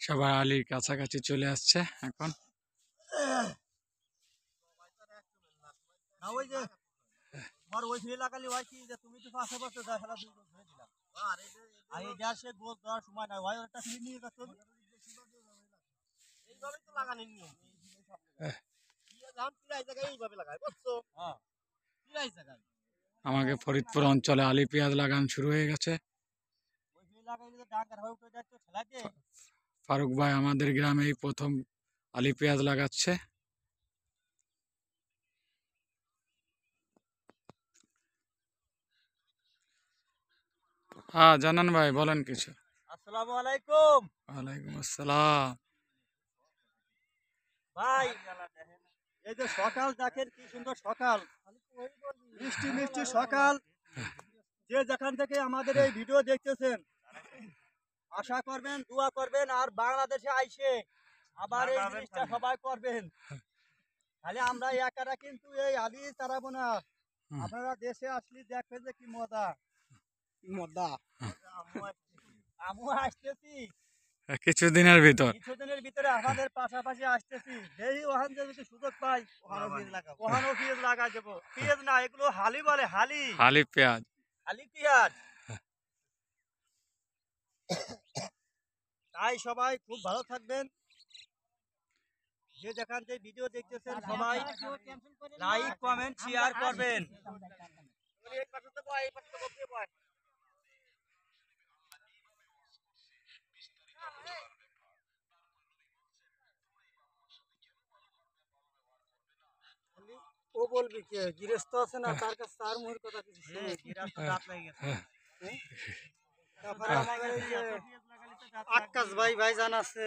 সবাই আলীর কাছাকাছি চলে আসছে এখন। আমাকে ফরিদপুর অঞ্চলে আলী পেঁয়াজ লাগানো শুরু হয়ে গেছে। ফারুক ভাই আমাদের গ্রামে এই প্রথম আলী পেঁয়াজ লাগাচ্ছে। হ্যাঁ জানান ভাই, বলেন কিছু। আসসালামু আলাইকুম। ওয়ালাইকুম আসসালাম। ভাই এই যে সকাল দেখেন কি সুন্দর সকাল, মিষ্টি মিষ্টি সকাল। যে যেখান থেকে আমাদের এই ভিডিও দেখতেছেন আশা করবেন, দোয়া করবেন, আর বাংলাদেশে আইসে আবার এই জিনিসটা সবাই করবেন। খালি আমরা একারা কিন্তু এই আলী তারাবো না, আপনারা দেশে আসলে দেখবেন যে কি মজা মজা। আমু আসতেছি কিছুদিনের ভিতরে আমাদের পাশাপাশি আসতেছি। যেই ওখান থেকে যদি সুযোগ পাই ওখানেও পেঁয়াজ লাগাই দেবো। পেঁয়াজ না, এগুলো হালি বলে, আলী পেঁয়াজ। হালি পেঁয়াজ। তাই সবাই খুব ভালো থাকবেন। যে যেখান থেকে ভিডিও দেখতেছেন সবাই লাইক কমেন্ট শেয়ার করবেন। ও বলবি কে গৃহস্থ আছে না, তার কাছে তার মুহের কথা কিছু শুনে গৃহস্থ দাঁত লাগে গেছে। তারপরে আমাদের এই যে আক্কাস ভাইজান আছে।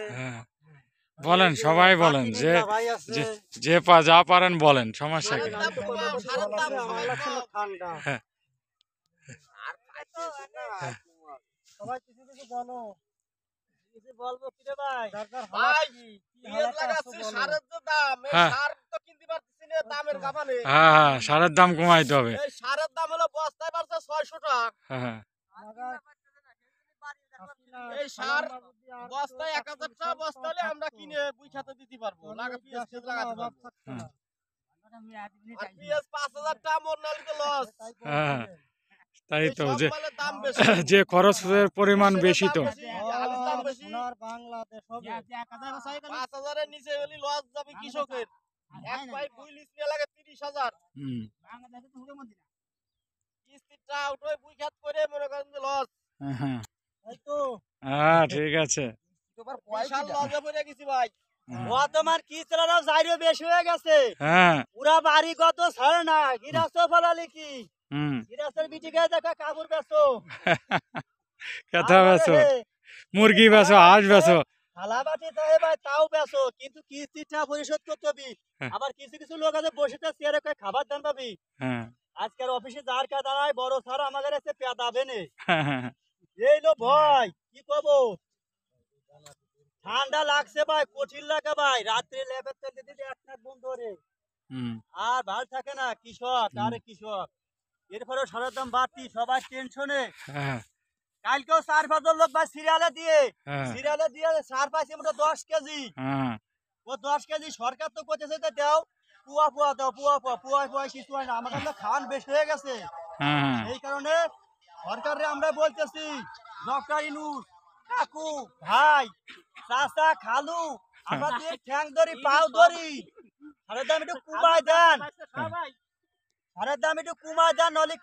বলেন, সবাই বলেন, যে যে যা পারেন বলেন, সমস্যা কি। ঠান্ডা সবাই কিছু কিছু বলো, কিছু বলবো কি রে ভাই? হ্যাঁ, সারের দাম কমাইতে হবে। সারের দাম হলো বস্তায় বাড়ছে 600 টাকা। এই সার বস্তায় 1000 টাকা বস্তা হলে আমরা কিনে বুই খাতে দিতে পারবো। লাগা পেঁয়াজ খেত লাগাতে পারবো। আর পেঁয়াজ 5000 টাকা মোর নালকে লস। হ্যাঁ, তাই তো, যে খরচের পরিমাণ বেশি তো। সোনার বাংলাদেশ হবে 5000 এর নিচে হলে লস যাবে কৃষকের। এক পাই বুই লিজ নিয়ে লাগে 30000। বাংলাদেশে তো হুড়ে মধ্যে না কিস্তিটা উঠে বুই খাত করে মনে করেন যে লস। হ্যাঁ তাই তো। হ্যাঁ, ঠিক আছে। বিশাল লসে পড়ে গেছি ভাই। বর্তমান কি চালানো জাইরো বেশি হয়ে গেছে। হ্যাঁ, পুরা বাড়ি কত ছাড়ে না, গিরাস্ত ফলালি কি গিরাস্তের বিটি গায়ে দেখা কাপড় বেচো, কথা বেচো, মুরগি বেচো, হাঁস বেচো, থালা বাটি তাই ভাই তাও বেচো, কিন্তু কিস্তিটা পরিশোধ করতে হবে। আবার কিছু কিছু লোক আছে বসে চেয়ারে কয় খাবার দান পাবি। আজকাল অফিসে যার কাজ দাঁড়ায় বড় স্যার আমাদের কাছে পেদাবে নে। এই লো ভাই কি কব, ঠান্ডা লাগছে ভাই, কঠিন লাগে ভাই। রাত্রে লেবের তেল দিতে এক নাক বন্ধ রে, আর ভাল থাকে না কৃষক। আরে কৃষক এরপরে সারের দাম বাড়তি, সবাই টেনশনে। কালকেও 4-5 লোক ভাই সিরিয়ালে দিয়ে সার পাইছে মোটা 10 কেজি। ও 10 কেজি সরকার তো করতেছে যে দাও পুয়া দাও, পুয়া কিছু হয় না। আমাদের তো খান বেশি হয়ে গেছে। এই কারণে সরকারে আমরা বলতেছি, ডক্টর ইনুস কাকু ভাই চাচা খালু, আমাদের ঠ্যাং ধরি পাও ধরি, সারের দাম একটু কমায় দেন, সারের দাম একটু কমায় দেন, নলে